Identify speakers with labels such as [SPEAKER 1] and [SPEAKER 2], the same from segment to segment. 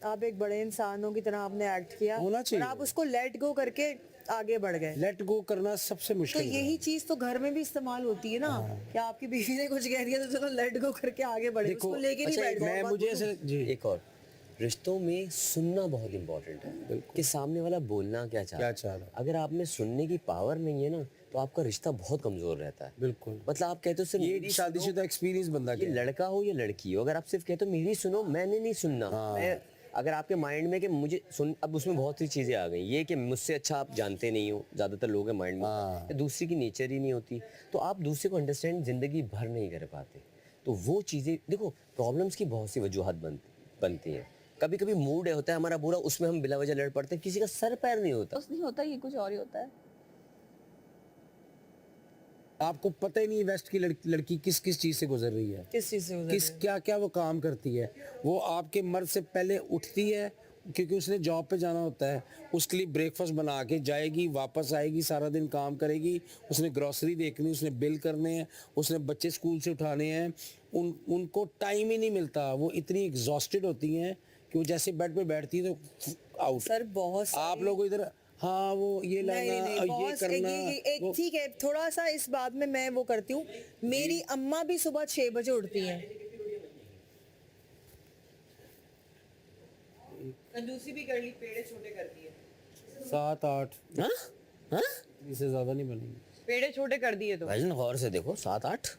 [SPEAKER 1] آپ ایک بڑے انسانوں کی طرح آپ نے ایکٹ کیا
[SPEAKER 2] ہونا چاہیے.
[SPEAKER 1] اور آپ اس کو لیٹ گو کر کے آگے بڑھ گئے.
[SPEAKER 2] لیٹ گو کرنا سب سے
[SPEAKER 1] تو
[SPEAKER 2] مشکل ہے.
[SPEAKER 1] یہی چیز تو گھر میں بھی استعمال ہوتی ہے نا کہ آپ کی بیوی نے کچھ کہہ دیا تو چلو لیٹ گو کر کے آگے بڑھے, اس کو لے کے نہیں بیٹھ
[SPEAKER 2] میں مجھے ایسے جی
[SPEAKER 3] ایک اور رشتوں میں سننا بہت امپورٹنٹ ہے کہ سامنے والا بولنا کیا چاہ رہا ہے. اگر آپ میں سننے کی پاور نہیں ہے نا تو آپ کا رشتہ بہت کمزور رہتا ہے.
[SPEAKER 2] بالکل,
[SPEAKER 3] مطلب آپ کہتے ہو صرف
[SPEAKER 2] یہ شادی شدہ ایکسپیرینس بندہ
[SPEAKER 3] یہ لڑکا ہو یا لڑکی ہو, اگر آپ صرف کہتے ہو میری سنو, میں نے نہیں سننا. اگر آپ کے مائنڈ میں کہ مجھے سن, اب اس میں بہت سی چیزیں آ گئیں, یہ کہ مجھ سے اچھا آپ جانتے نہیں ہو, زیادہ تر لوگوں کے مائنڈ میں دوسری کی نیچر ہی نہیں ہوتی, تو آپ دوسرے کو انڈرسٹینڈ زندگی بھر نہیں کر پاتے. تو وہ چیزیں دیکھو, پرابلمس کی بہت سی وجوہات بنتی ہیں. کبھی کبھی موڈ ہوتا ہے ہمارا برا, اس میں ہم بلا وجہ لڑ پڑتے ہیں, کسی کا سر پیر نہیں ہوتا.
[SPEAKER 4] نہیں ہوتا, یہ کچھ اور ہی ہوتا ہے.
[SPEAKER 2] آپ کو پتہ ہی نہیں ویسٹ کی لڑکی کس چیز سے گزر رہی ہے,
[SPEAKER 1] کس چیز سے
[SPEAKER 2] کیا وہ کام کرتی ہے. وہ آپ کے مرد سے پہلے اٹھتی ہے کیونکہ اس نے جاب پہ جانا ہوتا ہے, اس کے لیے بریک فاسٹ بنا کے جائے گی, واپس آئے گی, سارا دن کام کرے گی, اس نے گروسری دیکھنی, اس نے بل کرنے ہیں, اس نے بچے اسکول سے اٹھانے ہیں, ان کو ٹائم ہی نہیں ملتا. وہ اتنی ایگزاسٹڈ ہوتی ہیں کہ وہ جیسے بیڈ پہ بیٹھتی ہیں تو آؤٹ.
[SPEAKER 1] سر بہت
[SPEAKER 2] آپ لوگ ادھر ہاں وہ یہ لانا یہ کرنا.
[SPEAKER 1] ٹھیک ہے, تھوڑا سا اس بات میں وہ کرتی ہوں. میری اماں بھی صبح 6 بجے اٹھتی ہیں, کنجوسی بھی کر لی, پیڑے چھوٹے کرتی ہے.
[SPEAKER 2] 7-8 اس سے زیادہ نہیں بنیں گے.
[SPEAKER 1] پیڑے چھوٹے کر دیے تو
[SPEAKER 3] بھائی غور سے دیکھو, 7-8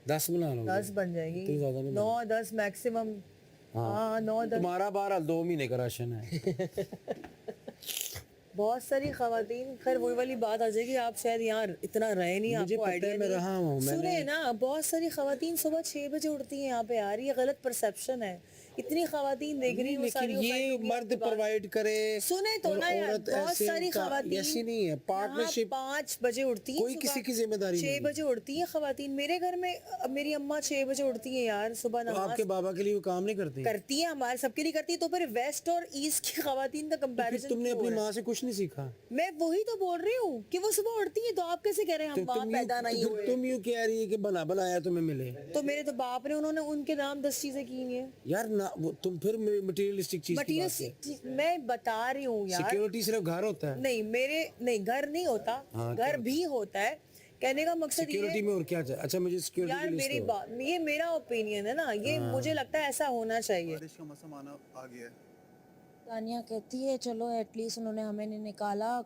[SPEAKER 2] 10 بنا لو,
[SPEAKER 1] 10 بن جائے گی,
[SPEAKER 2] اتنی زیادہ نہیں
[SPEAKER 1] 9-10 میکسیمم. ہاں 9-10.
[SPEAKER 2] تمہارا بہرحال 2 مہینے کا راشن ہے.
[SPEAKER 1] بہت ساری خواتین, خیر وہی والی بات آ جائے گی, آپ شاید یہاں اتنا رہے نہیں, آپ کو آئیڈیا
[SPEAKER 2] میں رہا ہوں.
[SPEAKER 1] سنے نا, بہت ساری خواتین صبح 6 بجے اٹھتی ہیں یہاں پہ. یار یہ غلط پرسیپشن ہے, اتنی خواتین دیکھ رہی ہیں,
[SPEAKER 2] لیکن یہ مرد پرووائڈ کرے.
[SPEAKER 1] سنے تو نا یار, بہت ساری خواتین
[SPEAKER 2] ایسی نہیں ہے. پارٹنرشپ
[SPEAKER 1] 5 بجے اٹھتی ہیں,
[SPEAKER 2] کوئی کسی کی ذمہ داری نہیں.
[SPEAKER 1] 6 بجے اٹھتی ہیں خواتین. میرے گھر میں میری اماں 6 بجے اٹھتی ہیں یار صبح نماز.
[SPEAKER 2] آپ کے بابا کے لیے وہ کام نہیں کرتی؟
[SPEAKER 1] کرتی ہیں, ہمارے سب کے لیے کرتی ہے. تو پھر ویسٹ اور ایسٹ کی خواتین کا کمپیریزن
[SPEAKER 2] تم نے اپنی ماں سے کچھ نہیں سیکھا.
[SPEAKER 1] میں وہی تو بول رہی ہوں کہ وہ صبح اٹھتی ہیں, تو آپ کیسے کہہ رہے ہیں ہم ماں پیدا نہیں ہوئے؟
[SPEAKER 2] تم یوں کہہ رہی ہے کہ بنایا تمہیں ملے.
[SPEAKER 1] تو میرے تو باپ نے, انہوں نے ان کے نام 10 چیزیں کی ہیں
[SPEAKER 2] یار. تم پھر مٹیریلسٹک چیز کی بات ہے.
[SPEAKER 1] میں بتا رہی ہوں یار,
[SPEAKER 2] سیکیورٹی صرف گھر ہوتا ہے.
[SPEAKER 1] نہیں گھر نہیں ہوتا, گھر بھی ہوتا ہے. کہنے کا مقصد یہ
[SPEAKER 2] سیکیورٹی میں اور کیا چاہیے. اچھا مجھے سیکیورٹی
[SPEAKER 1] یار, میری بات, یہ میرا اوپینین ہے نا, یہ مجھے لگتا ہے ایسا ہونا چاہیے.
[SPEAKER 5] کا مسئلہ آ گیا ہے.
[SPEAKER 4] تانیہ کہتی ہے چلو ایٹ لیسٹ انہوں نے ہمیں نہیں نکالا.